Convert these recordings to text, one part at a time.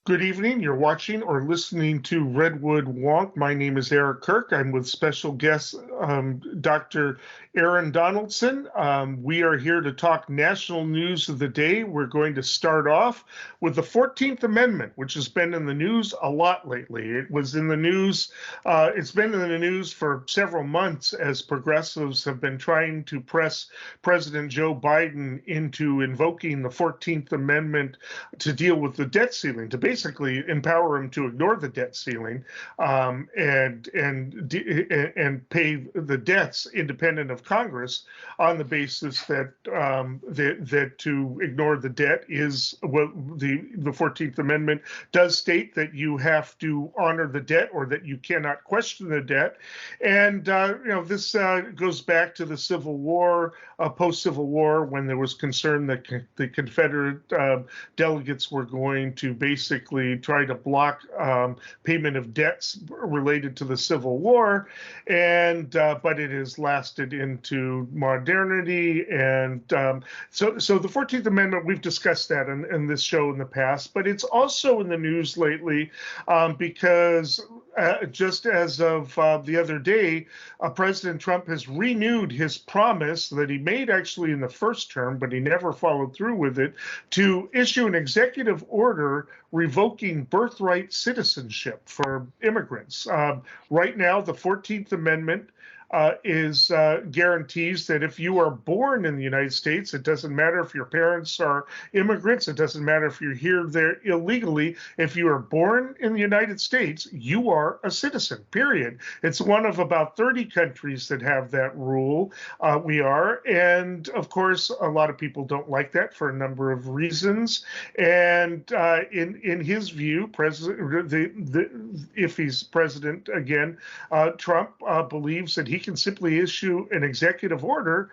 Good evening. You're watching or listening to Redwood Wonk. My name is Eric Kirk. I'm with special guest Dr. Aaron Donaldson. We are here to talk national news of the day. We're going to start off with the 14th Amendment, which has been in the news a lot lately. It was in the news, it's been in the news for several months as progressives have been trying to press President Joe Biden into invoking the 14th Amendment to deal with the debt ceiling, to basically empower him to ignore the debt ceiling and pay the debts independent of Congress on the basis that to ignore the debt is what the 14th Amendment does state, that you have to honor the debt or that you cannot question the debt. And this goes back to the Civil War, post-Civil War, when there was concern that the Confederate delegates were going to basically try to block payment of debts related to the Civil War, but it has lasted into modernity, and so the 14th Amendment, we've discussed that in this show in the past, but it's also in the news lately because just as of the other day, President Trump has renewed his promise that he made actually in the first term, but he never followed through with it, to issue an executive order revoking birthright citizenship for immigrants. Right now, the 14th Amendment guarantees that if you are born in the United States, it doesn't matter if your parents are immigrants, it doesn't matter if you're here there illegally. If you are born in the United States, you are a citizen, period. It's one of about 30 countries that have that rule. We are, and of course, a lot of people don't like that for a number of reasons. And in his view, if he's president again, Trump believes that he can simply issue an executive order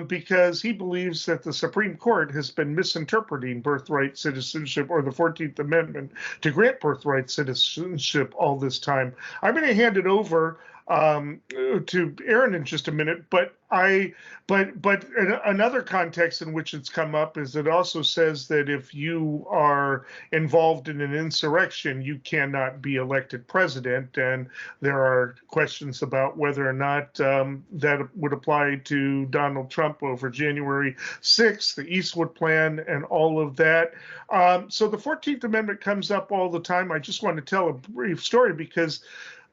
because he believes that the Supreme Court has been misinterpreting birthright citizenship or the 14th Amendment to grant birthright citizenship all this time. I'm going to hand it over to Aaron in just a minute, but another context in which it's come up is it also says that if you are involved in an insurrection, you cannot be elected president, and there are questions about whether or not that would apply to Donald Trump over January 6th, the Eastwood Plan, and all of that. So the 14th Amendment comes up all the time. I just want to tell a brief story because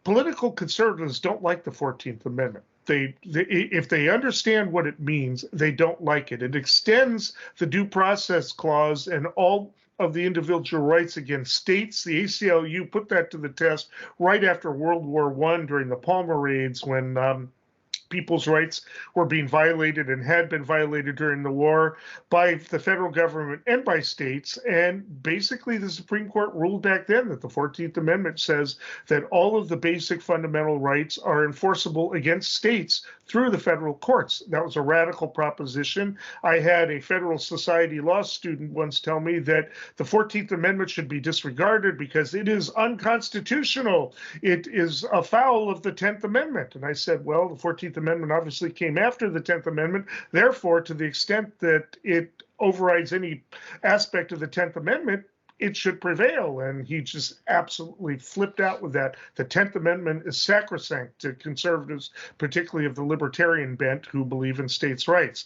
political conservatives don't like the 14th Amendment. If they understand what it means, they don't like it. It extends the due process clause and all of the individual rights against states. The ACLU put that to the test right after World War I during the Palmer raids, when people's rights were being violated and had been violated during the war by the federal government and by states. And basically, the Supreme Court ruled back then that the 14th Amendment says that all of the basic fundamental rights are enforceable against states through the federal courts. That was a radical proposition. I had a Federal Society law student once tell me that the 14th Amendment should be disregarded because it is unconstitutional. It is afoul of the 10th Amendment. And I said, well, the 14th Amendment obviously came after the 10th Amendment. Therefore, to the extent that it overrides any aspect of the 10th Amendment, it should prevail. And he just absolutely flipped out with that. The 10th Amendment is sacrosanct to conservatives, particularly of the libertarian bent who believe in states' rights.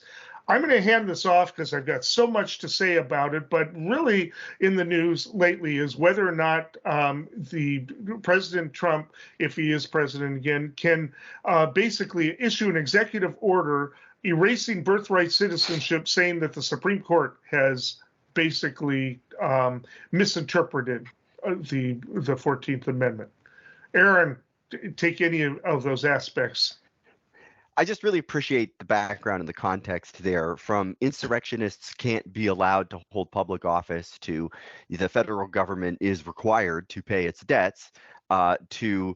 I'm going to hand this off because I've got so much to say about it, but really in the news lately is whether or not the President Trump, if he is president again, can basically issue an executive order erasing birthright citizenship, saying that the Supreme Court has basically misinterpreted the 14th Amendment. Aaron, take any of those aspects. I just really appreciate the background and the context there, from insurrectionists can't be allowed to hold public office to the federal government is required to pay its debts, to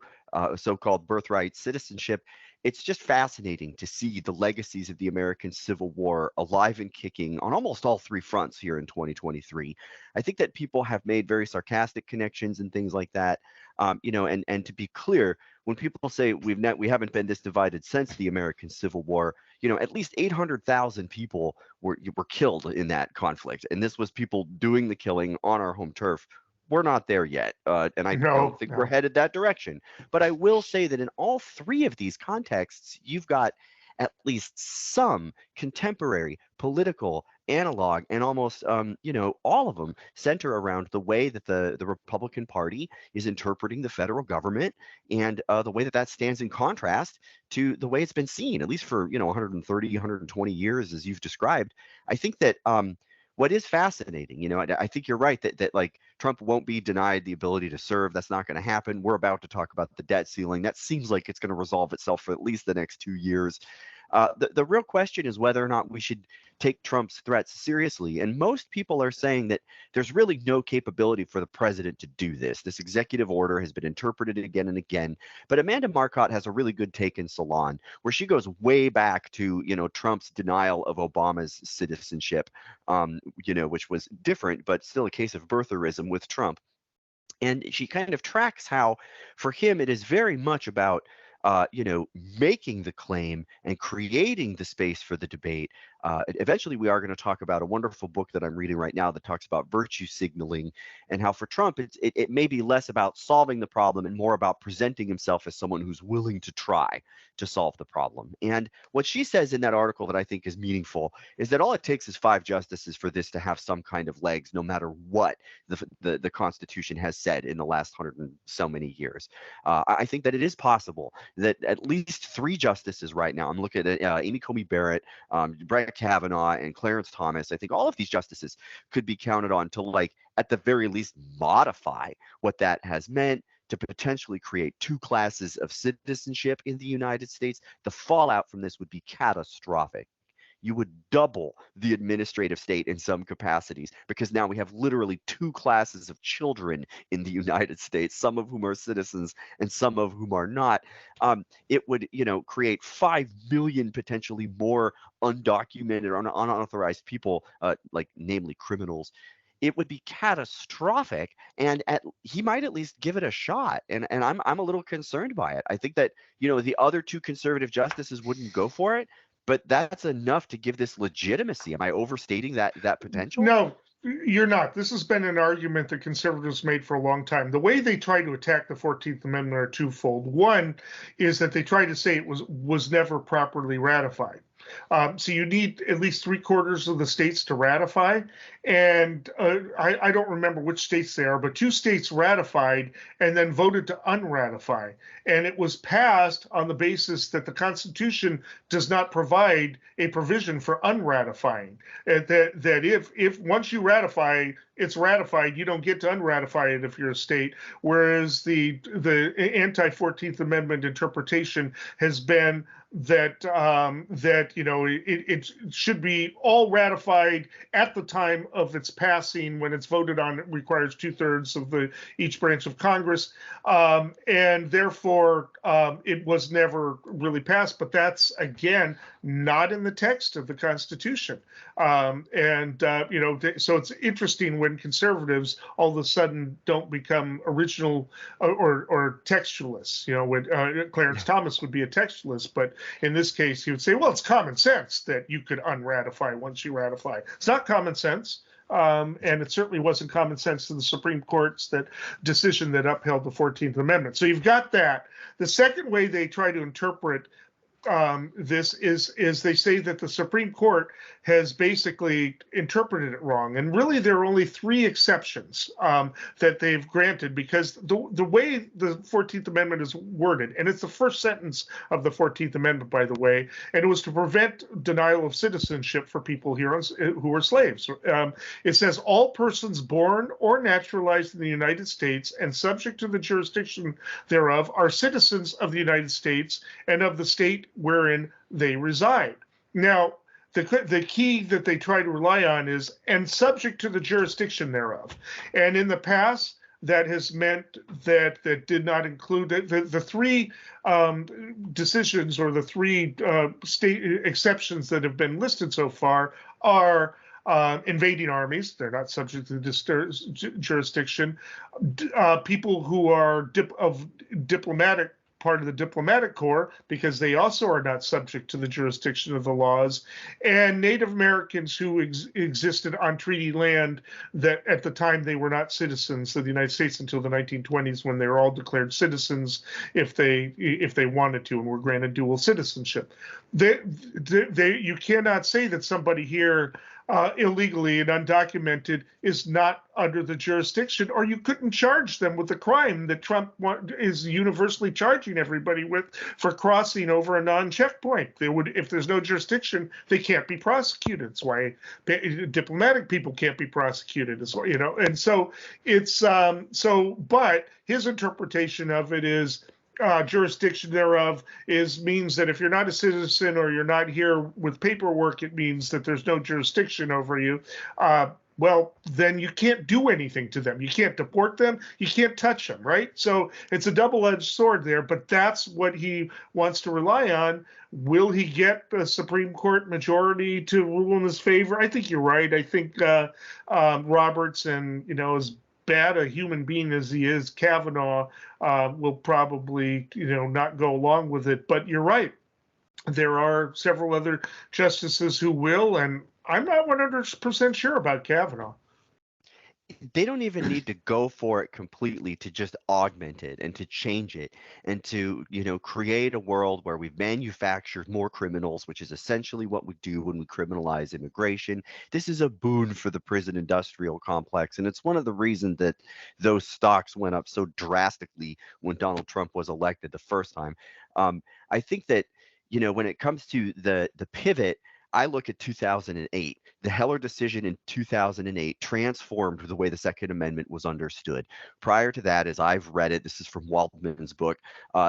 so-called birthright citizenship. It's just fascinating to see the legacies of the American Civil War alive and kicking on almost all three fronts here in 2023. I think that people have made very sarcastic connections and things like that. And to be clear, when people say we haven't been this divided since the American Civil War, at least 800,000 people were killed in that conflict, and this was people doing the killing on our home turf we're not there yet, and I don't No, think we're no. headed that direction. But I will say that in all three of these contexts, you've got at least some contemporary political analog, and almost all of them center around the way that the Republican Party is interpreting the federal government, and the way that that stands in contrast to the way it's been seen, at least for 130, 120 years, as you've described. I think that what is fascinating, I think you're right that like Trump won't be denied the ability to serve. That's not going to happen. We're about to talk about the debt ceiling. That seems like it's going to resolve itself for at least the next 2 years. The real question is whether or not we should take Trump's threats seriously. And most people are saying that there's really no capability for the president to do this. This executive order has been interpreted again and again. But Amanda Marcotte has a really good take in Salon, where she goes way back to, Trump's denial of Obama's citizenship, which was different, but still a case of birtherism with Trump. And she kind of tracks how, for him, it is very much about making the claim and creating the space for the debate. Eventually, we are going to talk about a wonderful book that I'm reading right now that talks about virtue signaling, and how for Trump, it may be less about solving the problem and more about presenting himself as someone who's willing to try to solve the problem. And what she says in that article that I think is meaningful is that all it takes is 5 justices for this to have some kind of legs, no matter what the Constitution has said in the last 100 and so many years. I think that it is possible that at least 3 justices right now, I'm looking at Amy Coney Barrett, Brett Kavanaugh, and Clarence Thomas. I think all of these justices could be counted on to, like, at the very least, modify what that has meant, to potentially create 2 classes of citizenship in the United States. The fallout from this would be catastrophic. You would double the administrative state in some capacities, because now we have literally 2 classes of children in the United States, some of whom are citizens and some of whom are not. It would, create 5 million potentially more undocumented or unauthorized people, namely criminals. It would be catastrophic, and he might at least give it a shot. And I'm a little concerned by it. I think that the other 2 conservative justices wouldn't go for it, but that's enough to give this legitimacy. Am I overstating that potential? No, you're not. This has been an argument that conservatives made for a long time. The way they try to attack the 14th Amendment are twofold. One is that they try to say it was never properly ratified. So you need at least 3/4 of the states to ratify. And I don't remember which states they are, but 2 states ratified and then voted to unratify. And it was passed on the basis that the Constitution does not provide a provision for unratifying. That if once you ratify, it's ratified. You don't get to unratify it if you're a state. Whereas the anti-14th Amendment interpretation has been that it should be all ratified at the time of its passing. When it's voted on, it requires 2/3 of each branch of Congress, and therefore it was never really passed. But that's, again, not in the text of the Constitution, so it's interesting when conservatives all of a sudden don't become original or textualists. When Clarence Thomas would be a textualist, but in this case, he would say, well, it's common sense that you could unratify once you ratify. It's not common sense. And it certainly wasn't common sense to the Supreme Court's decision that upheld the 14th Amendment. So you've got that. The second way they try to interpret this is they say that the Supreme Court has basically interpreted it wrong. And really, there are only 3 exceptions that they've granted, because the way the 14th Amendment is worded, and it's the first sentence of the 14th Amendment, by the way, and it was to prevent denial of citizenship for people here who are slaves. It says, all persons born or naturalized in the United States and subject to the jurisdiction thereof are citizens of the United States and of the state wherein they reside. Now, the key that they try to rely on is, and subject to the jurisdiction thereof. And in the past, that has meant that did not include the 3 decisions, or the 3 state exceptions that have been listed so far are invading armies. They're not subject to this jurisdiction. People who are of diplomatic part of the diplomatic corps because they also are not subject to the jurisdiction of the laws, and Native Americans who existed on treaty land that at the time they were not citizens of the United States until the 1920s, when they were all declared citizens if they wanted to and were granted dual citizenship. You cannot say that somebody here illegally and undocumented is not under the jurisdiction, or you couldn't charge them with the crime that Trump is universally charging everybody with for crossing over a non-checkpoint. They would, if there's no jurisdiction, they can't be prosecuted. That's why diplomatic people can't be prosecuted as well, you know. And so it's but his interpretation of it is jurisdiction thereof means that if you're not a citizen or you're not here with paperwork, it means that there's no jurisdiction over you. Well, then you can't do anything to them. You can't deport them. You can't touch them, right? So it's a double-edged sword there, but that's what he wants to rely on. Will he get the Supreme Court majority to rule in his favor? I think you're right. I think Roberts and, you know, as bad a human being as he is, Kavanaugh will probably, you know, not go along with it. But you're right. There are several other justices who will, and I'm not 100% sure about Kavanaugh. They don't even need to go for it completely to just augment it and to change it and to, you know, create a world where we've manufactured more criminals, which is essentially what we do when we criminalize immigration. This is a boon for the prison industrial complex, and it's one of the reasons that those stocks went up so drastically when Donald Trump was elected the first time. I think that, you know, when it comes to the pivot, I look at 2008. The Heller decision in 2008 transformed the way the Second Amendment was understood. Prior to that, as I've read it, this is from Waldman's book,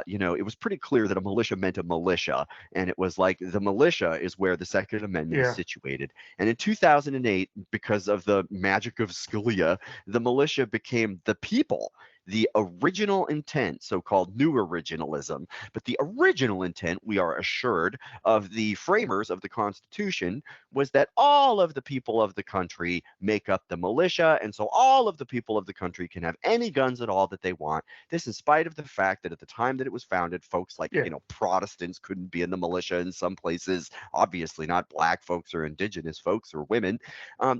you know, it was pretty clear that a militia meant a militia. And it was like the militia is where the Second Amendment is situated. And in 2008, because of the magic of Scalia, the militia became the people. The original intent, so-called new originalism, but the original intent, we are assured, of the framers of the Constitution was that all of the people of the country make up the militia, and so all of the people of the country can have any guns at all that they want. This in spite of the fact that at the time that it was founded, folks like, you know, Protestants couldn't be in the militia in some places, obviously not black folks or indigenous folks or women.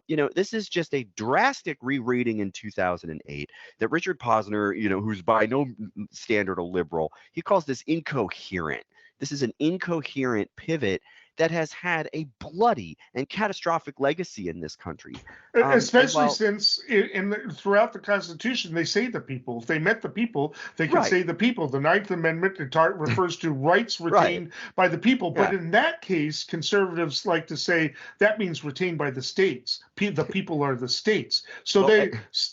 You know, this is just a drastic rereading in 2008 that Richard Posner, you know, who's by no standard a liberal, he calls this incoherent. This is an incoherent pivot that has had a bloody and catastrophic legacy in this country. Especially since throughout the Constitution, they say the people. If they meant the people, they can say the people. The Ninth Amendment refers to rights retained by the people. But in that case, conservatives like to say that means retained by the states. The people are the states. So they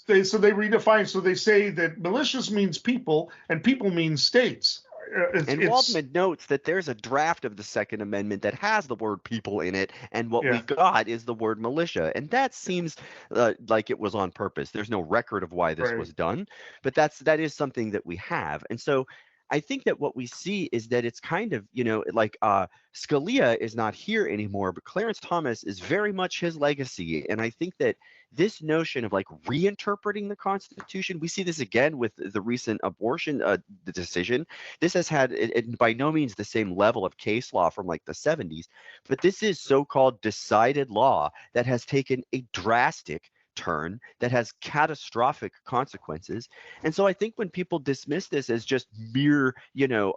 redefine. So they say that militias means people and people means states. And Waldman notes that there's a draft of the Second Amendment that has the word people in it, and what we got is the word militia. And that seems like it was on purpose. There's no record of why this was done, but that is something that we have. And so I think that what we see is that it's kind of, you know, like Scalia is not here anymore, but Clarence Thomas is very much his legacy. And I think that this notion of like reinterpreting the Constitution, we see this again with the recent abortion the decision. This has had by no means the same level of case law from like the 70s, but this is so-called decided law that has taken a drastic turn that has catastrophic consequences. And so I think when people dismiss this as just mere, you know,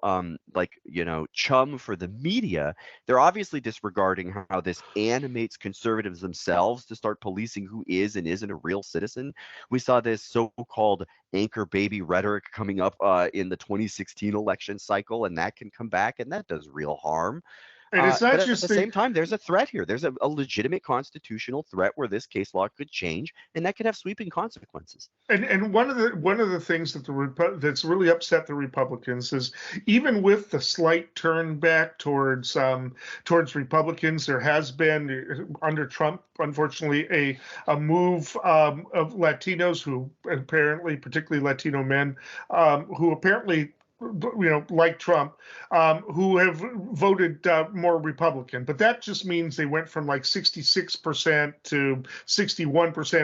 chum for the media, they're obviously disregarding how this animates conservatives themselves to start policing who is and isn't a real citizen. We saw this so-called anchor baby rhetoric coming up in the 2016 election cycle, and that can come back, and that does real harm. And it's not but just at the same time, there's a threat here. There's a legitimate constitutional threat where this case law could change, and that could have sweeping consequences. And one of the things that that's really upset the Republicans is even with the slight turn back towards Republicans, there has been under Trump, unfortunately, a move of Latinos who apparently, particularly Latino men, who apparently like Trump, who have voted more Republican. But that just means they went from like 66% to 61%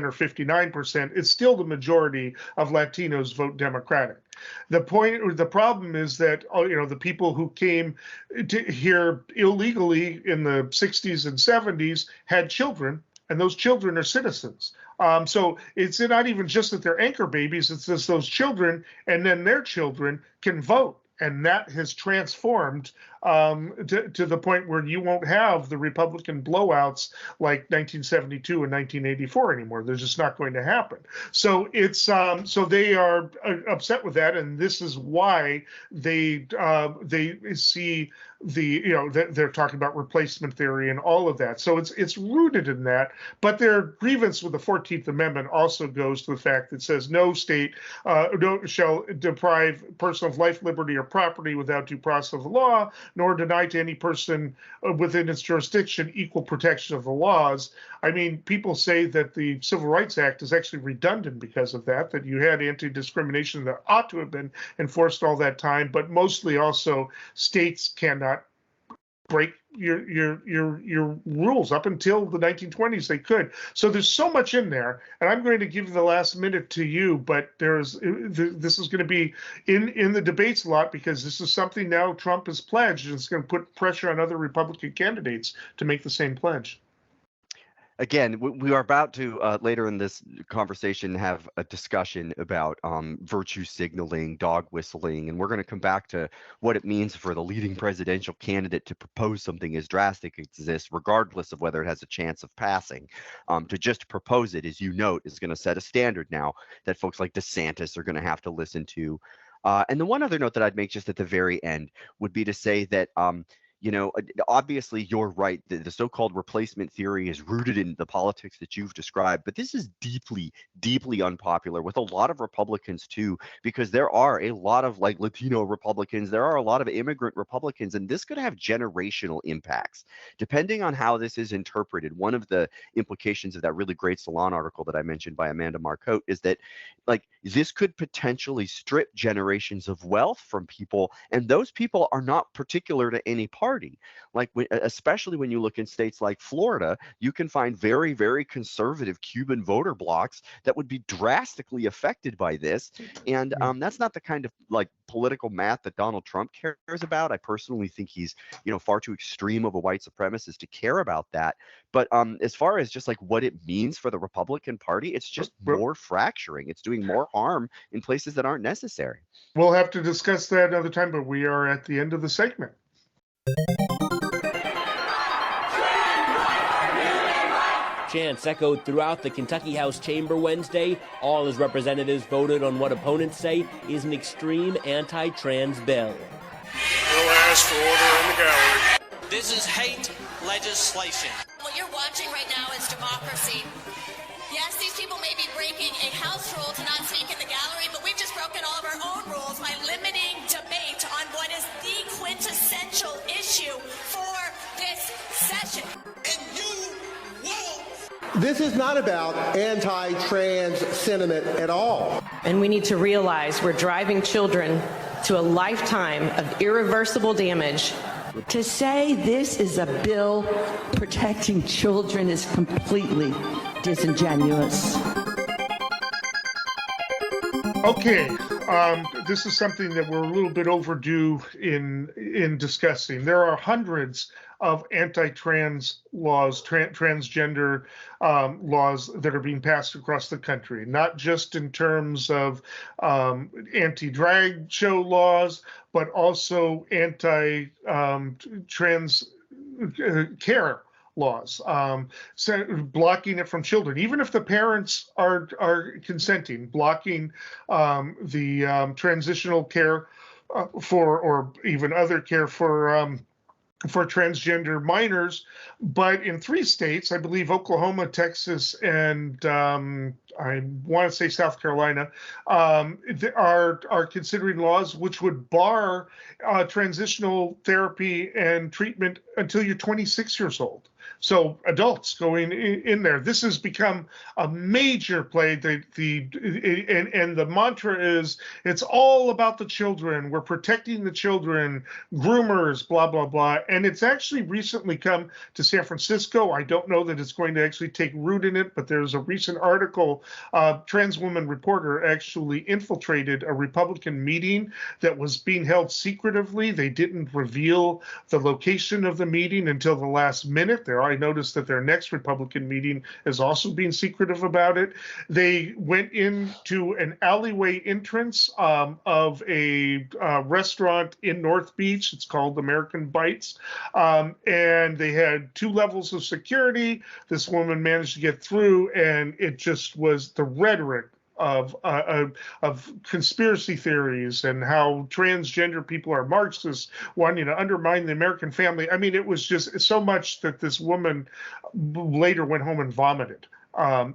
or 59%. It's still the majority of Latinos vote Democratic. The problem is that the people who came here illegally in the 60s and 70s had children, and those children are citizens. So it's not even just that they're anchor babies, it's just those children and then their children can vote. And that has transformed to the point where you won't have the Republican blowouts like 1972 and 1984 anymore. They're just not going to happen. So it's so they are upset with that, and this is why they see they're talking about replacement theory and all of that. So it's rooted in that. But their grievance with the 14th Amendment also goes to the fact that it says no state shall deprive person of life, liberty, or property without due process of the law, nor deny to any person within its jurisdiction equal protection of the laws. I mean, people say that the Civil Rights Act is actually redundant because of that you had anti-discrimination that ought to have been enforced all that time, but mostly also states cannot break your rules. Up until the 1920s they could. So there's so much in there, and I'm going to give the last minute to you, but this is going to be in the debates a lot, because this is something now Trump has pledged, and it's going to put pressure on other Republican candidates to make the same pledge. Again, we are about to later in this conversation have a discussion about virtue signaling, dog whistling, and we're going to come back to what it means for the leading presidential candidate to propose something as drastic as this, regardless of whether it has a chance of passing. To just propose it, as you note, is going to set a standard now that folks like DeSantis are going to have to listen to. And the one other note that I'd make just at the very end would be to say that obviously you're right. The so-called replacement theory is rooted in the politics that you've described, but this is deeply, deeply unpopular with a lot of Republicans too, because there are a lot of like Latino Republicans, there are a lot of immigrant Republicans, and this could have generational impacts. Depending on how this is interpreted, one of the implications of that really great Salon article that I mentioned by Amanda Marcotte is that this could potentially strip generations of wealth from people, and those people are not particular to any party. Especially when you look in states like Florida, you can find very, very conservative Cuban voter blocks that would be drastically affected by this. And that's not the kind of political math that Donald Trump cares about. I personally think he's, far too extreme of a white supremacist to care about that. But as far as just what it means for the Republican Party, it's just more fracturing. It's doing more harm in places that aren't necessary. We'll have to discuss that another time, but we are at the end of the segment. Chants echoed throughout the Kentucky House chamber Wednesday. All his representatives voted on what opponents say is an extreme anti-trans bill. We'll ask for order in the gallery. This is hate legislation. What you're watching right now is democracy. Yes, these people may be breaking a house rule to not speak in the gallery, but we've just broken all of our own rules by limiting debate on what is the quintessential issue for this session. And you won't. This is not about anti-trans sentiment at all. And we need to realize we're driving children to a lifetime of irreversible damage. To say this is a bill protecting children is completely disingenuous. Okay, this is something that we're a little bit overdue in discussing. There are hundreds of anti-trans laws, transgender laws that are being passed across the country, not just in terms of anti-drag show laws, but also anti-trans care laws, blocking it from children, even if the parents are consenting, blocking the transitional care or even other care for transgender minors. But in 3 states, I believe Oklahoma, Texas, and I want to say South Carolina, are considering laws which would bar transitional therapy and treatment until you're 26 years old. So adults going in there. This has become a major play. And the mantra is, it's all about the children. We're protecting the children, groomers, blah, blah, blah. And it's actually recently come to San Francisco. I don't know that it's going to actually take root in it, but there's a recent article, trans woman reporter actually infiltrated a Republican meeting that was being held secretively. They didn't reveal the location of the meeting until the last minute. I noticed that their next Republican meeting is also being secretive about it. They went into an alleyway entrance of a restaurant in North Beach. It's called American Bites. And they had 2 levels of security. This woman managed to get through, and it just was the rhetoric of conspiracy theories and how transgender people are Marxists, wanting to undermine the American family. I mean, it was just so much that this woman later went home and vomited.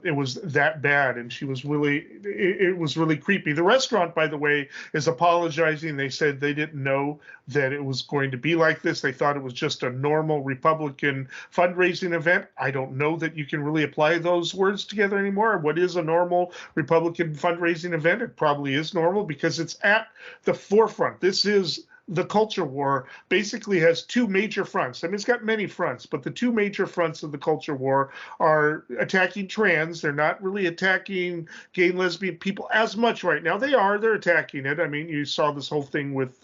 It was that bad, and she was it was really creepy. The restaurant, by the way, is apologizing. They said they didn't know that it was going to be like this. They thought it was just a normal Republican fundraising event. I don't know that you can really apply those words together anymore. What is a normal Republican fundraising event? It probably is normal because it's at the forefront. This is the culture war basically has 2 major fronts. I mean, it's got many fronts, but the 2 major fronts of the culture war are attacking trans. They're not really attacking gay and lesbian people as much right now. They're attacking it. I mean, you saw this whole thing with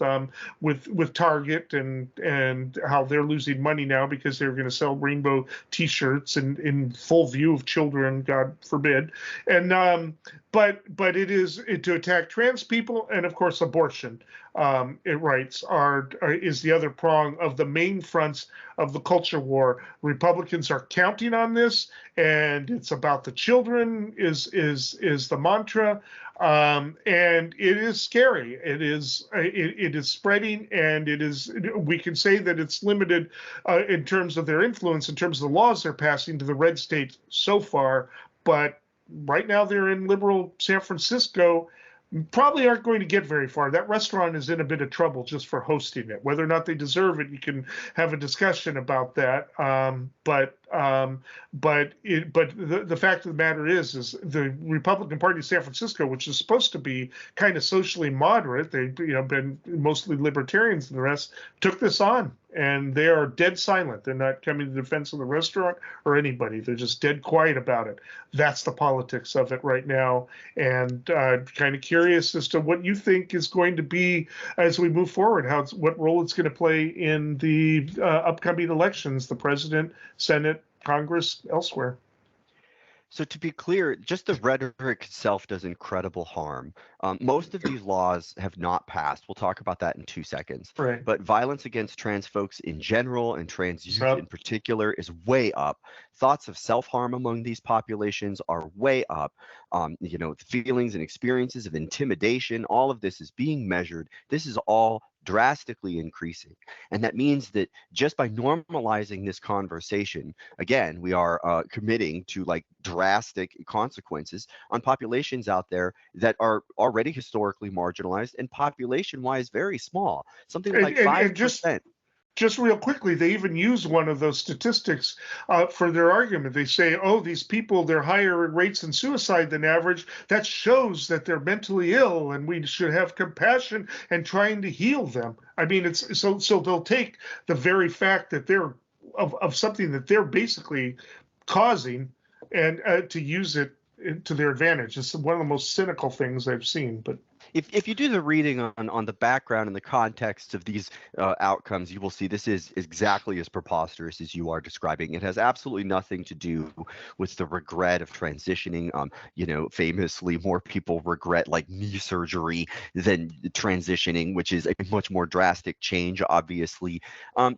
Target and how they're losing money now because they're going to sell rainbow T-shirts in full view of children, God forbid. And but it is to attack trans people and, of course, abortion. It writes is the other prong of the main fronts of the culture war. Republicans are counting on this, and it's about the children is the mantra, and it is scary. It is spreading, and we can say that it's limited in terms of their influence, in terms of the laws they're passing to the red states so far, but right now they're in liberal San Francisco. Probably aren't going to get very far. That restaurant is in a bit of trouble just for hosting it. Whether or not they deserve it, you can have a discussion about that. But the fact of the matter is the Republican Party of San Francisco, which is supposed to be kind of socially moderate, they've been mostly libertarians, and the rest took this on. And they are dead silent. They're not coming to the defense of the restaurant or anybody. They're just dead quiet about it. That's the politics of it right now. And kind of curious as to what you think is going to be as we move forward, what role it's going to play in the upcoming elections, the president, Senate, Congress, elsewhere. So to be clear, just the rhetoric itself does incredible harm. Most of these laws have not passed. We'll talk about that in 2 seconds. Right. But violence against trans folks in general and trans youth in particular is way up. Thoughts of self-harm among these populations are way up. Feelings and experiences of intimidation, all of this is being measured. This is all drastically increasing. And that means that just by normalizing this conversation, again, we are committing to drastic consequences on populations out there that are already historically marginalized and population-wise very small, something like 5%. Just real quickly, they even use one of those statistics for their argument. They say, these people, they're higher rates in suicide than average. That shows that they're mentally ill, and we should have compassion and trying to heal them. I mean, it's so they'll take the very fact that they're of something that they're basically causing and to use it to their advantage. It's one of the most cynical things I've seen, but. If you do the reading on the background and the context of these outcomes, you will see this is exactly as preposterous as you are describing. It has absolutely nothing to do with the regret of transitioning. Famously, more people regret knee surgery than transitioning, which is a much more drastic change, obviously.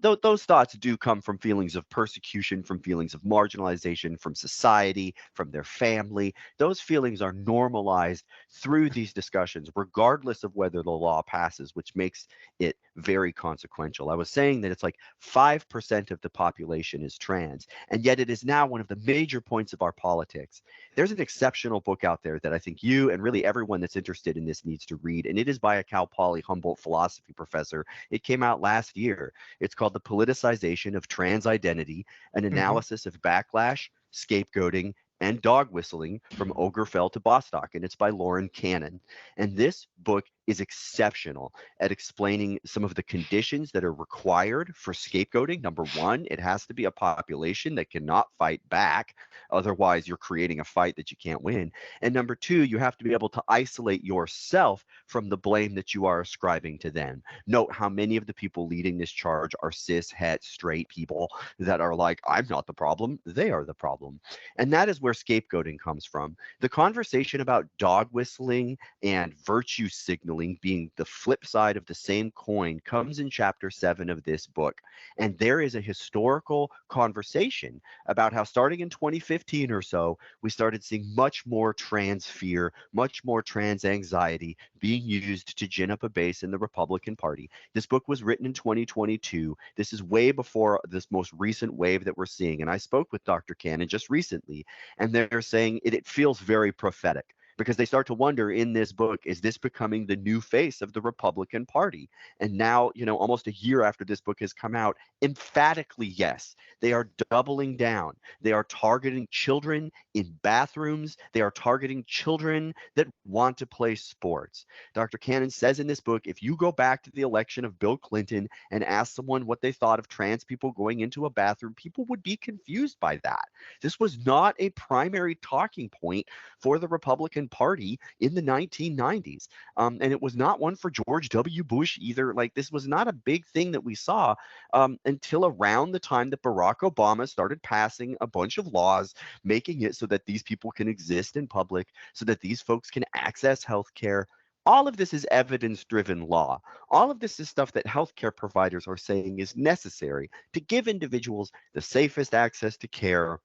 Those thoughts do come from feelings of persecution, from feelings of marginalization, from society, from their family. Those feelings are normalized through these discussions. regardless of whether the law passes, which makes it very consequential. I was saying that it's like 5% of the population is trans, and yet it is now one of the major points of our politics. There's an exceptional book out there that I think you and really everyone that's interested in this needs to read, and it is by a Cal Poly Humboldt philosophy professor. It came out last year. It's called The Politicization of Trans Identity, an analysis of backlash, scapegoating, and dog whistling from Obergefell to Bostock, and it's by Lauren Cannon. And this book is exceptional at explaining some of the conditions that are required for scapegoating. Number one, it has to be a population that cannot fight back. Otherwise, you're creating a fight that you can't win. And number two, you have to be able to isolate yourself from the blame that you are ascribing to them. Note how many of the people leading this charge are cis, het, straight people that are like, I'm not the problem, they are the problem. And that is where scapegoating comes from. The conversation about dog whistling and virtue signaling being the flip side of the same coin comes in chapter 7 of this book. And there is a historical conversation about how starting in 2015 or so, we started seeing much more trans fear, much more trans anxiety being used to gin up a base in the Republican Party. This book was written in 2022. This is way before this most recent wave that we're seeing. And I spoke with Dr. Cannon just recently, and they're saying it feels very prophetic, because they start to wonder in this book, is this becoming the new face of the Republican Party? And now, almost a year after this book has come out, emphatically, yes, they are doubling down. They are targeting children in bathrooms. They are targeting children that want to play sports. Dr. Cannon says in this book, if you go back to the election of Bill Clinton and ask someone what they thought of trans people going into a bathroom, people would be confused by that. This was not a primary talking point for the Republican Party in the 1990s. And it was not one for George W. Bush either. Like, this was not a big thing that we saw until around the time that Barack Obama started passing a bunch of laws, making it so that these people can exist in public, so that these folks can access health care. All of this is evidence-driven law. All of this is stuff that healthcare providers are saying is necessary to give individuals the safest access to care,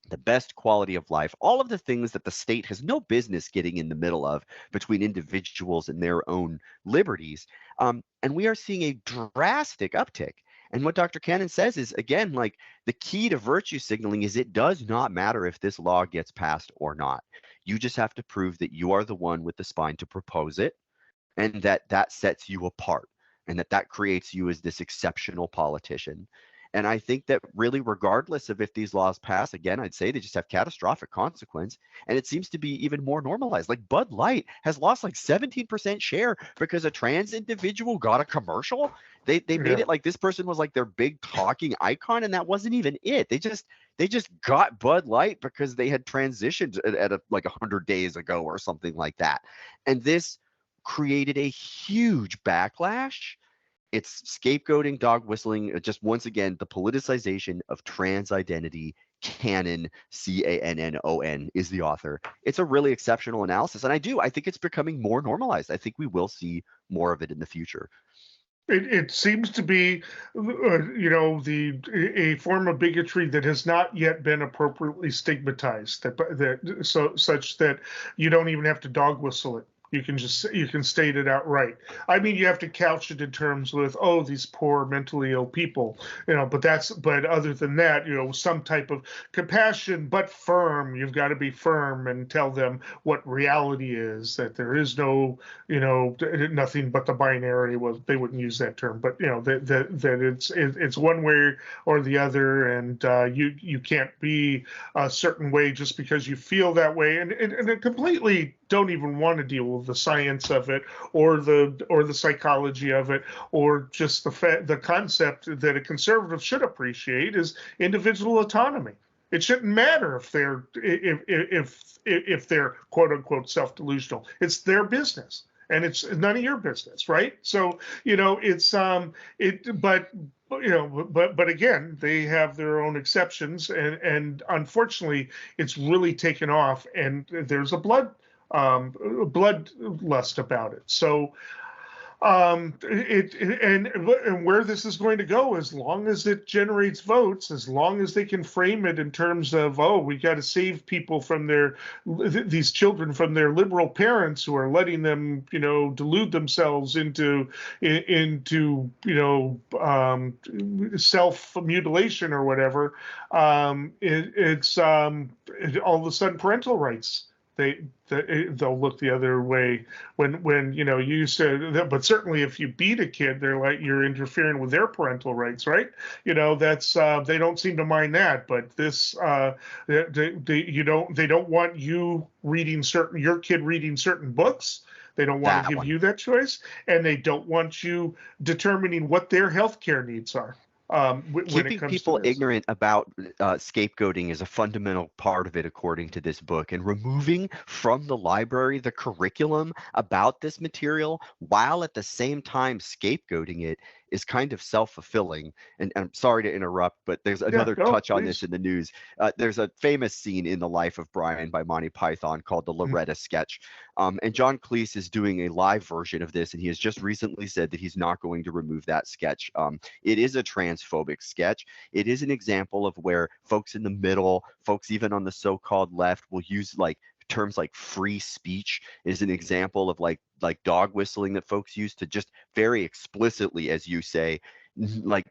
the best quality of life, all of the things that the state has no business getting in the middle of between individuals and their own liberties. And we are seeing a drastic uptick. And what Dr. Cannon says is, again, like, the key to virtue signaling is it does not matter if this law gets passed or not. You just have to prove that you are the one with the spine to propose it, and that sets you apart, and that creates you as this exceptional politician. And I think that really, regardless of if these laws pass, again, I'd say they just have catastrophic consequence. And it seems to be even more normalized. Like, Bud Light has lost like 17% share because a trans individual got a commercial. They made it like this person was like their big talking icon, and that wasn't even it. They just got Bud Light because they had transitioned at like 100 days ago or something like that. And this created a huge backlash. It's scapegoating, dog whistling, just once again, the politicization of trans identity. Cannon, Cannon, is the author. It's a really exceptional analysis. And I think it's becoming more normalized. I think we will see more of it in the future. It seems to be, a form of bigotry that has not yet been appropriately stigmatized, such that you don't even have to dog whistle it. You can state it outright. I mean, you have to couch it in terms with, oh, these poor mentally ill people, but other than that, some type of compassion, but firm. You've got to be firm and tell them what reality is, that there is no, nothing but the binary. Well, they wouldn't use that term, but that it's one way or the other, and you can't be a certain way just because you feel that way, and it completely don't even want to deal with the science of it or the psychology of it, or just the concept that a conservative should appreciate is individual autonomy. It shouldn't matter if they're quote unquote self-delusional. It's their business, and it's none of your business, right? So but again, they have their own exceptions, and unfortunately, it's really taken off, and there's a bloodlust about it. So And where this is going to go, as long as it generates votes, as long as they can frame it in terms of, oh, we got to save people from these children from their liberal parents who are letting them, delude themselves into self-mutilation or whatever. It's all of a sudden parental rights. They'll look the other way when you used to, but certainly if you beat a kid, they're like, you're interfering with their parental rights, right? That's they don't seem to mind that, but this they don't want you reading your kid reading certain books. They don't want to give you that choice, and they don't want you determining what their healthcare needs are. Keeping people ignorant about scapegoating is a fundamental part of it, according to this book, and removing from the library the curriculum about this material while at the same time scapegoating it is kind of self-fulfilling. And I'm sorry to interrupt, but there's another touch on this in the news. There's a famous scene in The Life of Brian by Monty Python called the Loretta sketch. And John Cleese is doing a live version of this, and he has just recently said that he's not going to remove that sketch. It is a transphobic sketch. It is an example of where folks in the middle, folks even on the so-called left, will use terms like free speech is an example of like dog whistling that folks use to just very explicitly, as you say,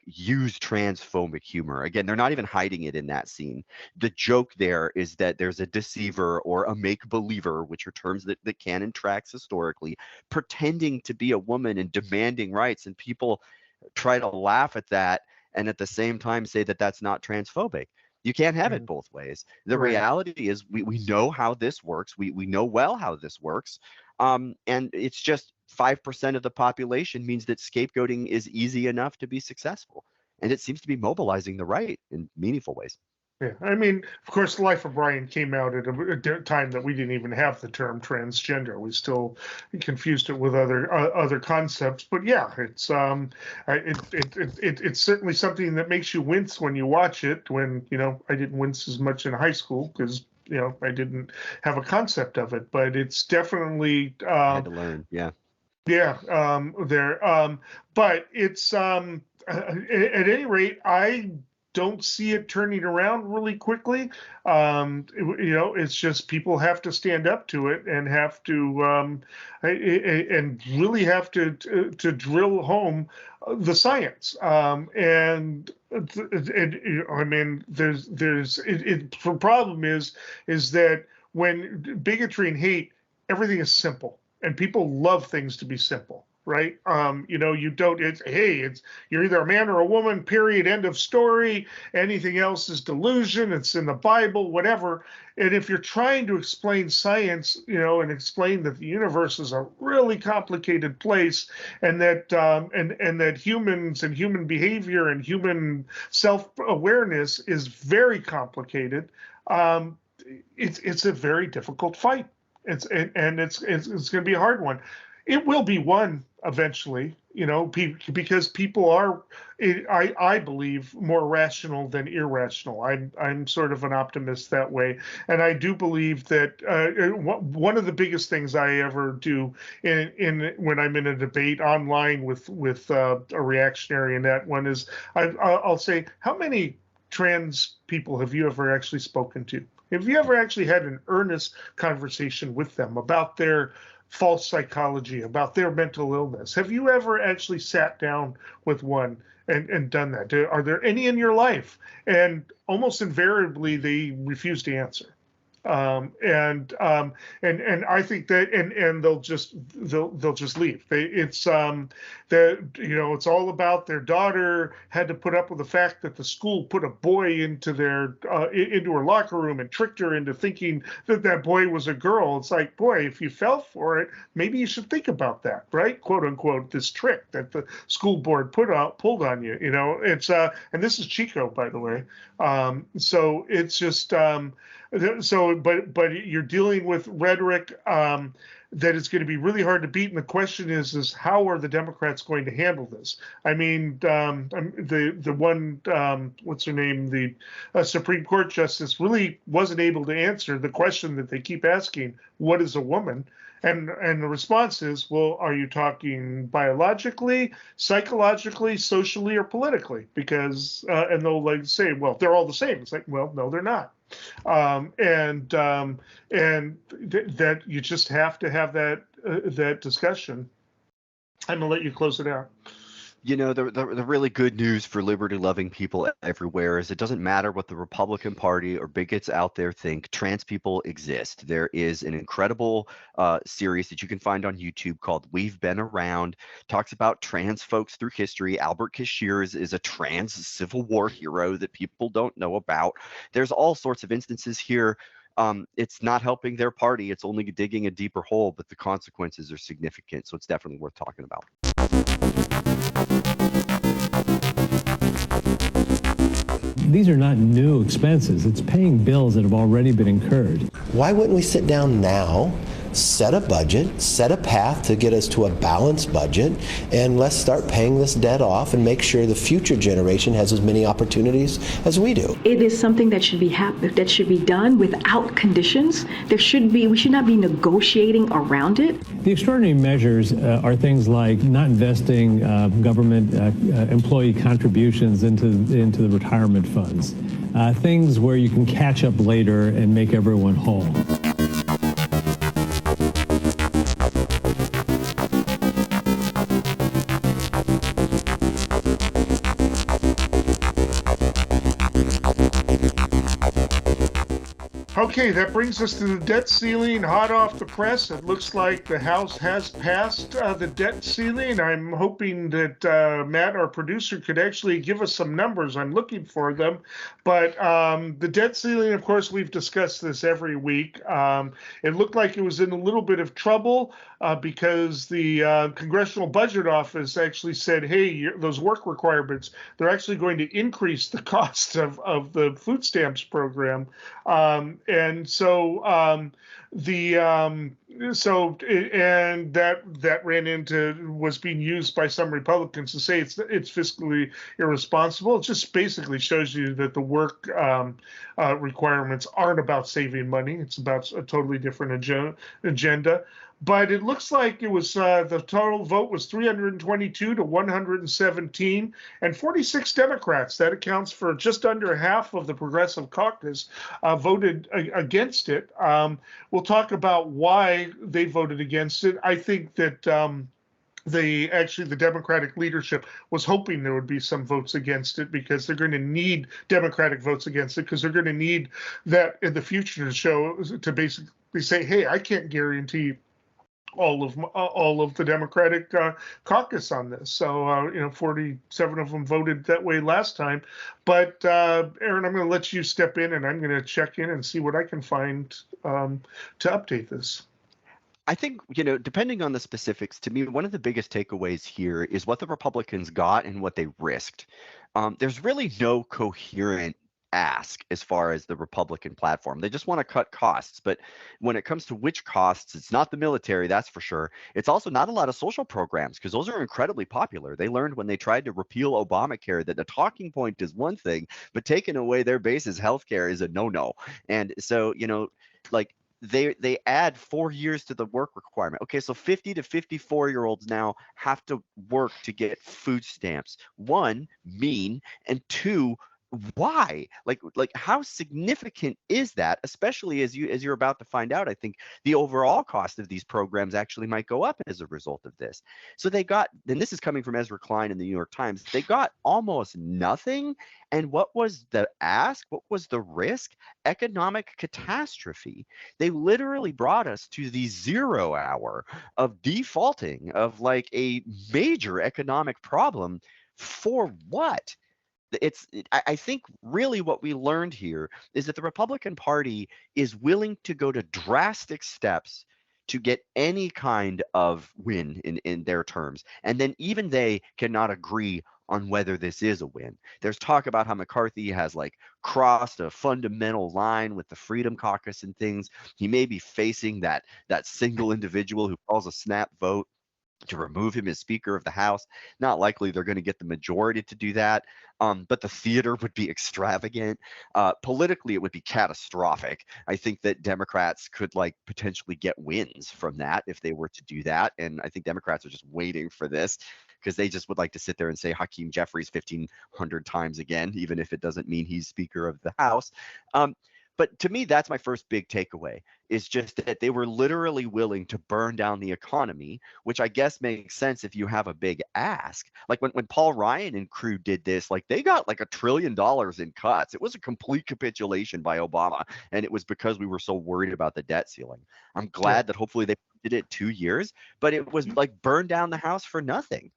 use transphobic humor. Again, they're not even hiding it in that scene. The joke there is that there's a deceiver or a make-believer, which are terms that canon tracks historically, pretending to be a woman and demanding rights, and people try to laugh at that and at the same time say that that's not transphobic. You can't have it both ways. The reality is we know how this works. We know well how this works. And it's just 5% of the population means that scapegoating is easy enough to be successful. And it seems to be mobilizing the right in meaningful ways. Yeah, I mean, of course, The Life of Brian came out at a time that we didn't even have the term transgender. We still confused it with other concepts. But yeah, it's it's certainly something that makes you wince when you watch it. When I didn't wince as much in high school because I didn't have a concept of it. But it's definitely I had to learn. Yeah. Yeah. But it's at any rate, I don't see it turning around really quickly. It's just people have to stand up to it and have to and really have to drill home the science. I mean, the problem is that when bigotry and hate, everything is simple, and people love things to be simple. Right. You don't, you're either a man or a woman, period, end of story. Anything else is delusion. It's in the Bible, whatever. And if you're trying to explain science, and explain that the universe is a really complicated place, and that and that humans and human behavior and human self-awareness is very complicated, it's a very difficult fight. It's going to be a hard one. It will be won eventually, because people are, I believe, more rational than irrational. I'm sort of an optimist that way, and I do believe that one of the biggest things I ever do when I'm in a debate online with a reactionary in that one is I'll say, how many trans people have you ever actually spoken to? Have you ever actually had an earnest conversation with them about their false psychology, about their mental illness? Have you ever actually sat down with one and done that? Are there any in your life? And almost invariably, they refuse to answer. And I think that and they'll just leave. It's it's all about their daughter had to put up with the fact that the school put a boy into her locker room and tricked her into thinking that boy was a girl. It's like, boy, if you fell for it, maybe you should think about that, right? "Quote unquote," this trick that the school board pulled on you. It's and this is Chico, by the way. So it's just but you're dealing with rhetoric that is going to be really hard to beat. And the question is how are the Democrats going to handle this? I mean, the one, what's her name, the Supreme Court justice really wasn't able to answer the question that they keep asking, what is a woman? And the response is, well, are you talking biologically, psychologically, socially, or politically? Because and they'll like say, well, they're all the same. It's like, well, no, they're not. That you just have to have that discussion. I'm gonna let you close it out. You know, the really good news for liberty-loving people everywhere is it doesn't matter what the Republican Party or bigots out there think, trans people exist. There is an incredible series that you can find on YouTube called We've Been Around, talks about trans folks through history. Albert Cashier is a trans Civil War hero that people don't know about. There's all sorts of instances here. It's not helping their party. It's only digging a deeper hole, but the consequences are significant. So it's definitely worth talking about. These are not new expenses. It's paying bills that have already been incurred. Why wouldn't we sit down now, set a budget, set a path to get us to a balanced budget, and let's start paying this debt off and make sure the future generation has as many opportunities as we do? It is something that should be done without conditions. We should not be negotiating around it. The extraordinary measures are things like not investing government employee contributions into the retirement funds, things where you can catch up later and make everyone whole. Okay, that brings us to the debt ceiling, hot off the press. It looks like the House has passed the debt ceiling. I'm hoping that Matt, our producer, could actually give us some numbers. I'm looking for them. But the debt ceiling, of course, we've discussed this every week. It looked like it was in a little bit of trouble because the Congressional Budget Office actually said, hey, those work requirements, they're actually going to increase the cost of the food stamps program. And so that ran into was being used by some Republicans to say it's fiscally irresponsible. It just basically shows you that the work requirements aren't about saving money. It's about a totally different agenda. But it looks like it was the total vote was 322 to 117, and 46 Democrats. That accounts for just under half of the Progressive Caucus voted against it. We'll talk about why they voted against it. I think that the Democratic leadership was hoping there would be some votes against it because they're going to need Democratic votes against it because they're going to need that in the future to basically say, hey, I can't guarantee all of the Democratic caucus on this. So, 47 of them voted that way last time. But Aaron, I'm going to let you step in and I'm going to check in and see what I can find to update this. I think, depending on the specifics, to me, one of the biggest takeaways here is what the Republicans got and what they risked. There's really no coherent ask as far as the Republican platform. They just want to cut costs. But when it comes to which costs, it's not the military, that's for sure. It's also not a lot of social programs because those are incredibly popular. They learned when they tried to repeal Obamacare that the talking point is one thing, but taking away their base's healthcare is a no-no. And so, they add 4 years to the work requirement. Okay, so 50 to 54-year-olds now have to work to get food stamps. One, mean, and two, why? Like how significant is that? Especially as you're about to find out, I think the overall cost of these programs actually might go up as a result of this. So they got, and this is coming from Ezra Klein in the New York Times, they got almost nothing. And what was the ask? What was the risk? Economic catastrophe. They literally brought us to the 0 hour of defaulting of like a major economic problem. For what? I think really what we learned here is that the Republican Party is willing to go to drastic steps to get any kind of win in their terms. And then even they cannot agree on whether this is a win. There's talk about how McCarthy has crossed a fundamental line with the Freedom Caucus and things. He may be facing that single individual who calls a snap vote. to remove him as Speaker of the House. Not likely they're going to get the majority to do that, but the theater would be extravagant. Politically, it would be catastrophic. I think that Democrats could like potentially get wins from that if they were to do that, and I think Democrats are just waiting for this because they just would like to sit there and say Hakeem Jeffries 1,500 times again, even if it doesn't mean he's Speaker of the House. But to me, that's my first big takeaway, is just that they were literally willing to burn down the economy, which I guess makes sense if you have a big ask. Like when Paul Ryan and crew did this, like they got like $1 trillion in cuts. It was a complete capitulation by Obama, and it was because we were so worried about the debt ceiling. I'm glad that hopefully they did it 2 years, but it was like burn down the house for nothing.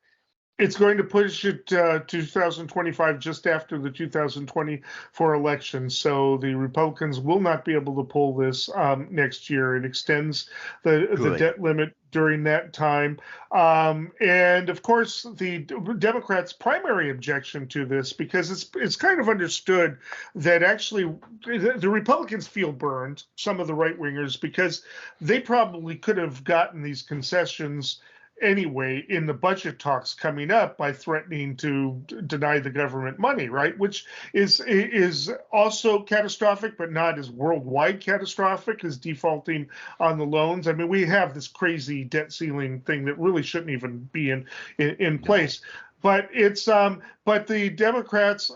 It's going to push it 2025, just after the 2024 election. So the Republicans will not be able to pull this next year. It extends the debt limit during that time. And of course, the Democrats' primary objection to this, because it's kind of understood that actually the Republicans feel burned, some of the right wingers, because they probably could have gotten these concessions anyway in the budget talks coming up by threatening to deny the government money, right? Which is also catastrophic, but not as worldwide catastrophic as defaulting on the loans. I mean, we have this crazy debt ceiling thing that really shouldn't even be in place. But it's but the Democrats'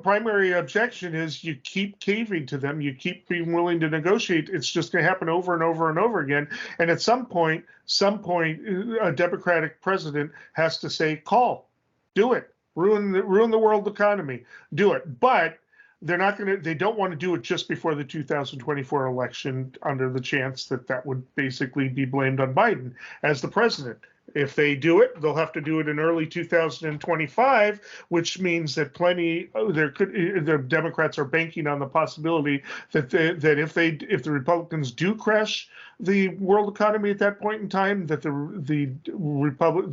primary objection is you keep caving to them, you keep being willing to negotiate. It's just going to happen over and over and over again. And at some point, a Democratic president has to say, "Call, do it, ruin the world economy, do it." But they're not going to. They don't want to do it just before the 2024 election, under the chance that would basically be blamed on Biden as the president. If they do it, they'll have to do it in early 2025, which means that the Democrats are banking on the possibility that if the Republicans do crash the world economy at that point in time, that the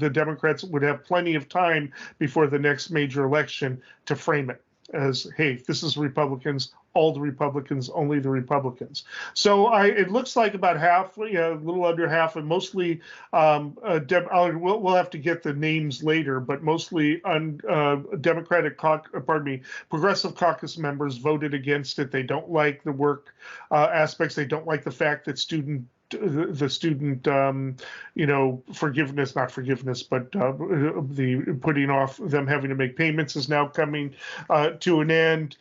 Democrats would have plenty of time before the next major election to frame it as, hey, this is Republicans, all the Republicans, only the Republicans. So it looks like about half, a little under half, and mostly, we'll have to get the names later, but mostly Progressive Caucus members voted against it. They don't like the work aspects. They don't like the fact that the student, forgiveness, not forgiveness, but the putting off them having to make payments is now coming to an end.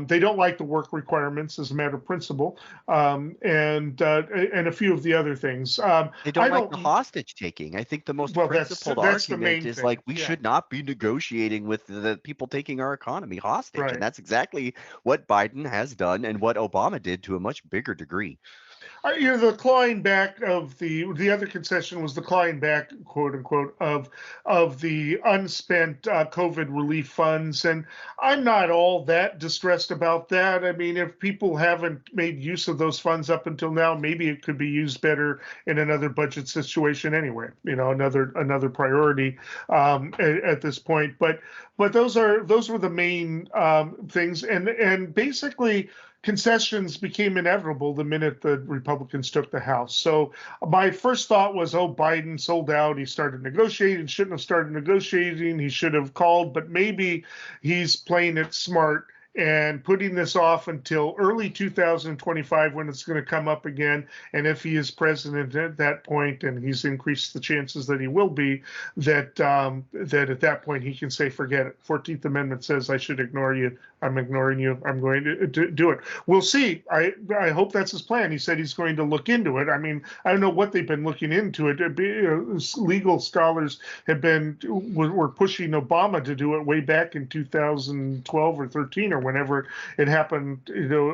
They don't like the work requirements as a matter of principle, and a few of the other things. They don't like the hostage taking. I think the most principled argument is like we should not be negotiating with the people taking our economy hostage, and that's exactly what Biden has done and what Obama did to a much bigger degree. The clawing back of the other concession was the clawing back, quote unquote, of the unspent COVID relief funds, and I'm not all that distressed about that. I mean, if people haven't made use of those funds up until now, maybe it could be used better in another budget situation anyway. Another priority at this point. But those were the main things, and basically, concessions became inevitable the minute the Republicans took the House. So my first thought was, Biden sold out. He started negotiating. Shouldn't have started negotiating. He should have called, but maybe he's playing it smart and putting this off until early 2025 when it's going to come up again. And if he is president at that point, and he's increased the chances that he will be, that at that point he can say, forget it. 14th Amendment says I should ignore you. I'm ignoring you. I'm going to do it. We'll see. I hope that's his plan. He said he's going to look into it. I mean, I don't know what they've been looking into it. Legal scholars were pushing Obama to do it way back in 2012 or 13 or whenever it happened,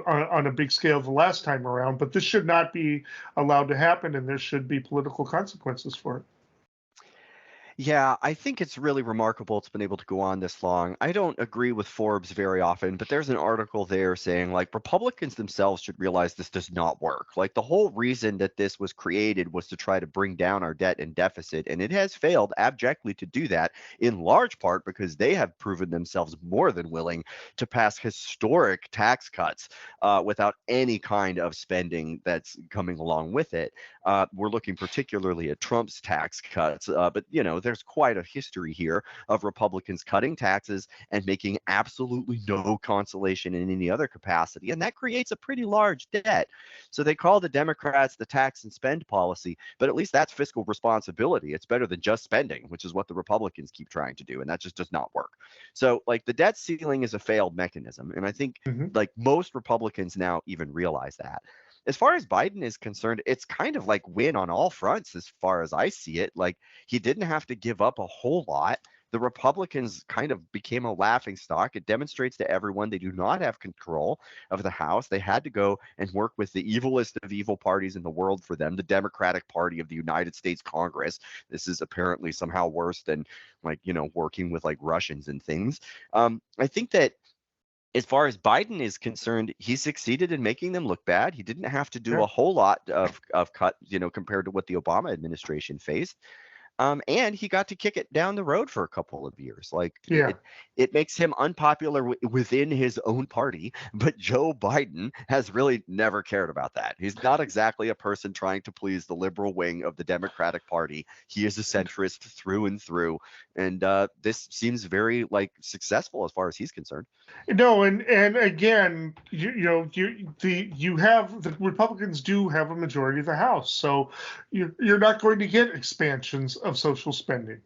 on a big scale the last time around. But this should not be allowed to happen, and there should be political consequences for it. Yeah, I think it's really remarkable it's been able to go on this long. I don't agree with Forbes very often, but there's an article there saying like Republicans themselves should realize this does not work. Like the whole reason that this was created was to try to bring down our debt and deficit, and it has failed abjectly to do that in large part because they have proven themselves more than willing to pass historic tax cuts without any kind of spending that's coming along with it. We're looking particularly at Trump's tax cuts, but there's quite a history here of Republicans cutting taxes and making absolutely no consolation in any other capacity, and that creates a pretty large debt. So they call the Democrats the tax and spend policy, but at least that's fiscal responsibility. It's better than just spending, which is what the Republicans keep trying to do, and that just does not work. So like the debt ceiling is a failed mechanism, and I think like most Republicans now even realize that. As far as Biden is concerned, it's kind of like win on all fronts as far as I see it. Like he didn't have to give up a whole lot. The Republicans kind of became a laughing stock. It demonstrates to everyone they do not have control of the House. They had to go and work with the evilest of evil parties in the world for them, the Democratic Party of the United States Congress. This is apparently somehow worse than working with like Russians and things. I think that as far as Biden is concerned, he succeeded in making them look bad. He didn't have to do a whole lot of cut, compared to what the Obama administration faced. And he got to kick it down the road for a couple of years. Like it makes him unpopular within his own party, but Joe Biden has really never cared about that. He's not exactly a person trying to please the liberal wing of the Democratic Party. He is a centrist through and through, and this seems very successful as far as he's concerned. No, and again, the Republicans do have a majority of the House, so you're not going to get expansions of social spending.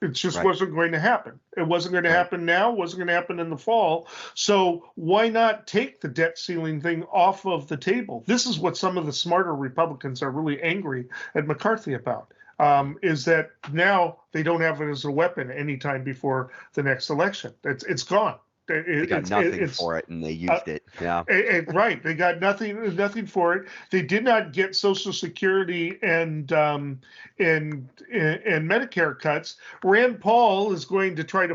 It just wasn't going to happen. It wasn't going to happen now, wasn't going to happen in the fall. So why not take the debt ceiling thing off of the table? This is what some of the smarter Republicans are really angry at McCarthy about, is that now they don't have it as a weapon anytime before the next election. It's gone. They got nothing for it, and they used it. Yeah, right. They got nothing for it. They did not get Social Security and Medicare cuts. Rand Paul is going to try to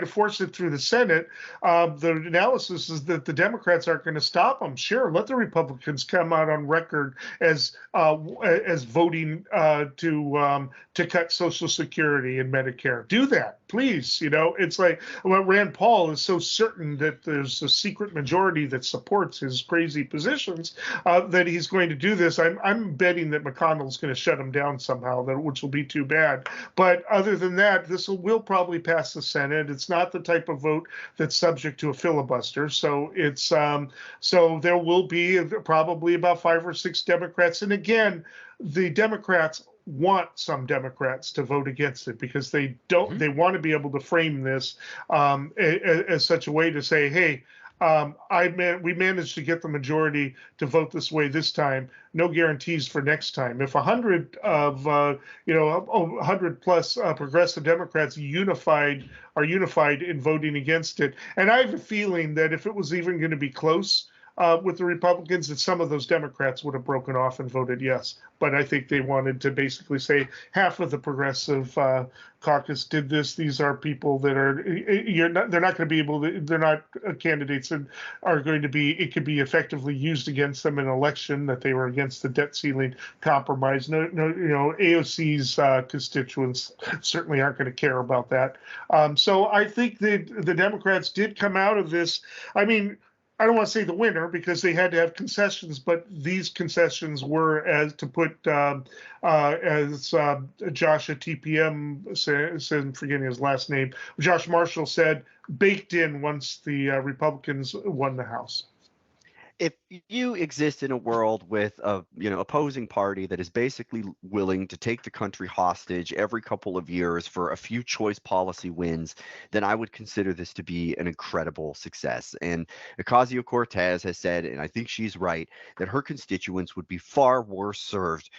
force it through the Senate. The analysis is that the Democrats aren't going to stop them. Sure, let the Republicans come out on record as voting to cut Social Security and Medicare. Do that, please. It's like Rand Paul is so certain that there's a secret majority that supports his crazy positions that he's going to do this. I'm betting that McConnell's going to shut him down somehow, which will be too bad. But other than that, this will probably pass the Senate. It's not the type of vote that's subject to a filibuster. So it's so there will be probably about 5 or 6 Democrats. And again, the Democrats want some Democrats to vote against it because they don't. They want to be able to frame this as such a way to say, "Hey, we managed to get the majority to vote this way this time. No guarantees for next time." If 100 of 100 plus progressive Democrats are unified in voting against it, and I have a feeling that if it was even going to be close with the Republicans, that some of those Democrats would have broken off and voted yes. But I think they wanted to basically say half of the progressive caucus did this. These are people that they're not going to be able to, they're not candidates that are going to be, it could be effectively used against them in an election, that they were against the debt ceiling compromise. No, AOC's constituents certainly aren't going to care about that. So I think that the Democrats did come out of this. I mean, I don't want to say the winner because they had to have concessions, but these concessions were, as to put, as Josh at TPM said, forgetting his last name, Josh Marshall said, baked in once the Republicans won the House. If you exist in a world with a opposing party that is basically willing to take the country hostage every couple of years for a few choice policy wins, then I would consider this to be an incredible success. And Ocasio-Cortez has said, and I think she's right, that her constituents would be far worse served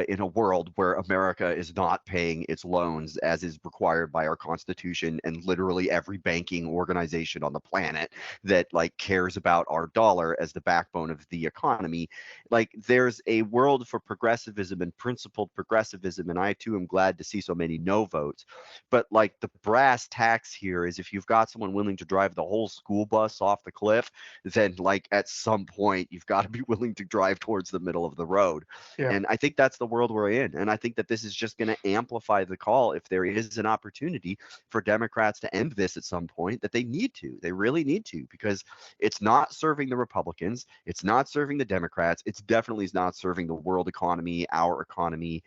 in a world where America is not paying its loans as is required by our Constitution and literally every banking organization on the planet that cares about our dollar as the backbone of the economy. Like, there's a world for progressivism and principled progressivism, and I too am glad to see so many no votes. But like, the brass tacks here is, if you've got someone willing to drive the whole school bus off the cliff, then like at some point you've got to be willing to drive towards the middle of the road. Yeah. And I think that's the world we're in. And I think that this is just going to amplify the call, if there is an opportunity for Democrats to end this at some point, that they need to. They really need to, because it's not serving the Republicans. It's not serving the Democrats. It's definitely not serving the world economy, our economy.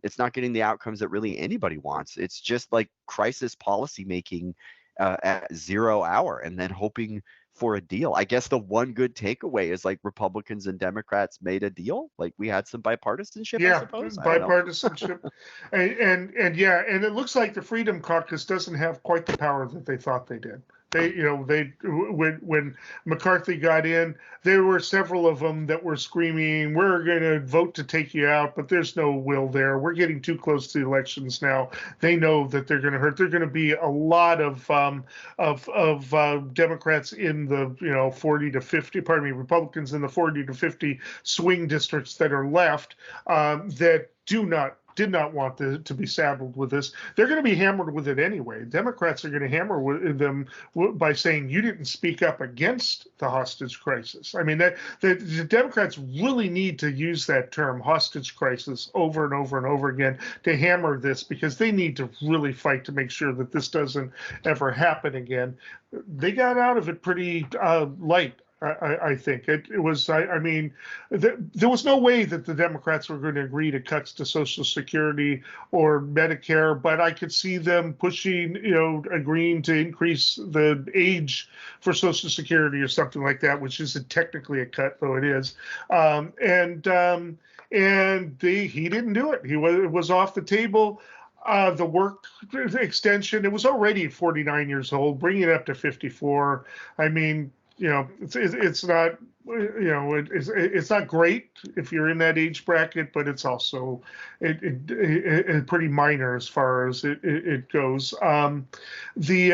It's not getting the outcomes that really anybody wants. It's just like crisis policy making at 0 hour, and then hoping for a deal. I guess the one good takeaway is like Republicans and Democrats made a deal. Like, we had some bipartisanship. Yeah, I suppose. bipartisanship. and it looks like the Freedom Caucus doesn't have quite the power that they thought they did. When McCarthy got in, there were several of them that were screaming, "We're going to vote to take you out," but there's no will there. We're getting too close to the elections now. They know that they're going to hurt. There are going to be a lot of Democrats in the 40 to 50, Republicans in the 40 to 50 swing districts that are left that did not want to be saddled with this. They're going to be hammered with it anyway. Democrats are going to hammer with them by saying, you didn't speak up against the hostage crisis. I mean, the Democrats really need to use that term, hostage crisis, over and over and over again to hammer this, because they need to really fight to make sure that this doesn't ever happen again. They got out of it pretty light. I think it was. I mean, there was no way that the Democrats were going to agree to cuts to Social Security or Medicare, but I could see them pushing, agreeing to increase the age for Social Security or something like that, which isn't technically a cut, though it is. He didn't do it. It was off the table. The work extension, it was already 49 years old, bringing it up to 54. I mean, it's not, it's not great if you're in that age bracket, but it's also it pretty minor as far as it goes. The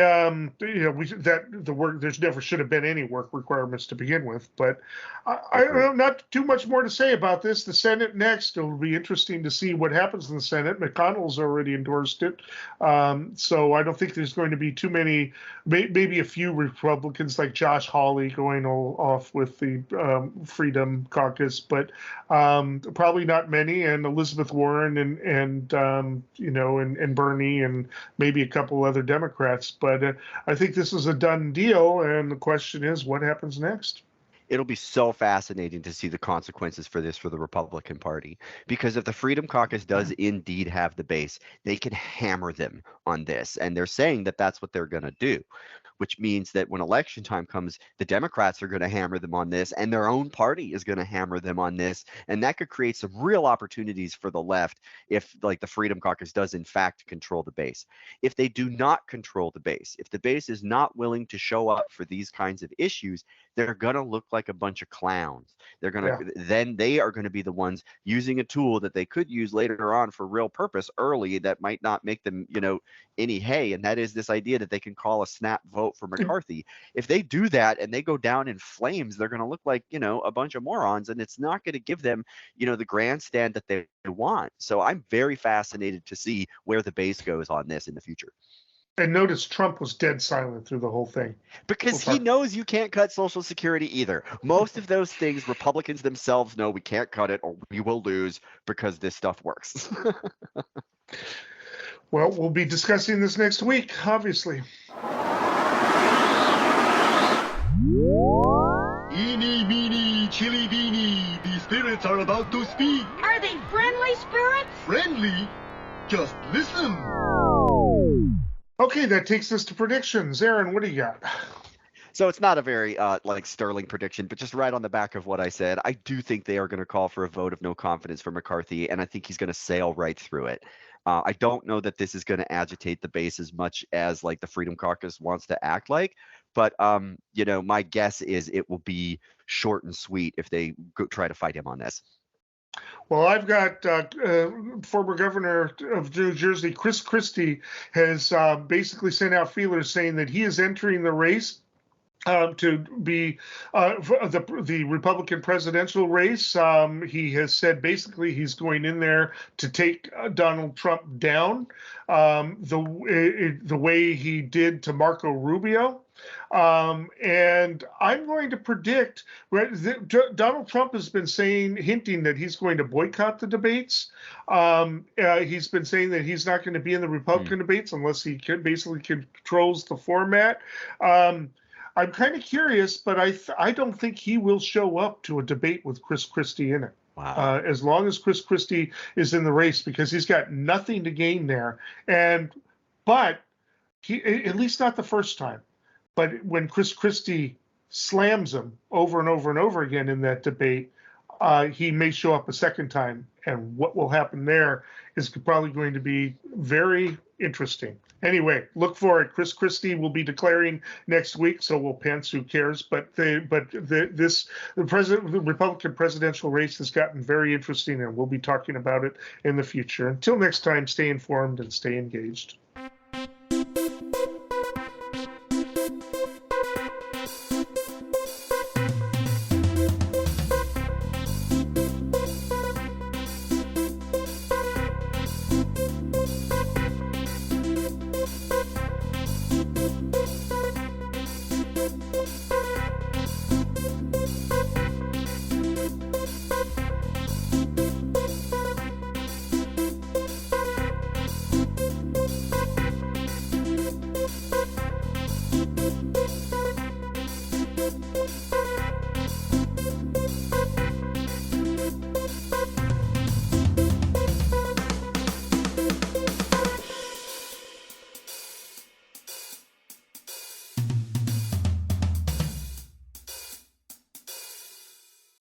work, there's never should have been any work requirements to begin with, but I don't know, not too much more to say about this. The Senate next, it'll be interesting to see what happens in the Senate. McConnell's already endorsed it, so I don't think there's going to be too many, maybe a few Republicans like Josh Hawley going off with the Freedom Caucus, but probably not many, and Elizabeth Warren and Bernie and maybe a couple other Democrats. But I think this is a done deal, and the question is, what happens next? It'll be so fascinating to see the consequences for this for the Republican Party, because if the Freedom Caucus does indeed have the base, they can hammer them on this, and they're saying that that's what they're going to do, which means that when election time comes, the Democrats are going to hammer them on this, and their own party is going to hammer them on this, and that could create some real opportunities for the left if, like, the Freedom Caucus does in fact control the base. If they do not control the base, if the base is not willing to show up for these kinds of issues, they're going to look like a bunch of clowns. They're going to then they are going to be the ones using a tool that they could use later on for real purpose early that might not make them, any hay, and that is this idea that they can call a snap vote for McCarthy. If they do that and they go down in flames, they're going to look like, a bunch of morons, and it's not going to give them, the grandstand that they want. So I'm very fascinated to see where the base goes on this in the future. And notice Trump was dead silent through the whole thing. Because he knows you can't cut Social Security either. Most of those things, Republicans themselves know we can't cut it or we will lose because this stuff works. Well, we'll be discussing this next week, obviously. Eeny, meeny, chili beanie, the spirits are about to speak. Are they friendly spirits? Friendly? Just listen. Okay, that takes us to predictions. Aaron, what do you got? So it's not a very sterling prediction, but just right on the back of what I said, I do think they are going to call for a vote of no confidence for McCarthy, and I think he's going to sail right through it. I don't know that this is going to agitate the base as much as the Freedom Caucus wants to act like, but my guess is it will be short and sweet if they try to fight him on this. Well, I've got former governor of New Jersey, Chris Christie, has basically sent out feelers saying that he is entering the race to be the Republican presidential race. He has said basically he's going in there to take Donald Trump down the way he did to Marco Rubio. And I'm going to predict, Donald Trump has been hinting that he's going to boycott the debates. He's been saying that he's not going to be in the Republican debates unless he basically controls the format. I'm kind of curious, but I don't think he will show up to a debate with Chris Christie in it. Wow. As long as Chris Christie is in the race, because he's got nothing to gain there. But he, at least not the first time. But when Chris Christie slams him over and over and over again in that debate, he may show up a second time. And what will happen there is probably going to be very interesting. Anyway, look for it. Chris Christie will be declaring next week, so will Pence. Who cares? But the Republican presidential race has gotten very interesting, and we'll be talking about it in the future. Until next time, stay informed and stay engaged.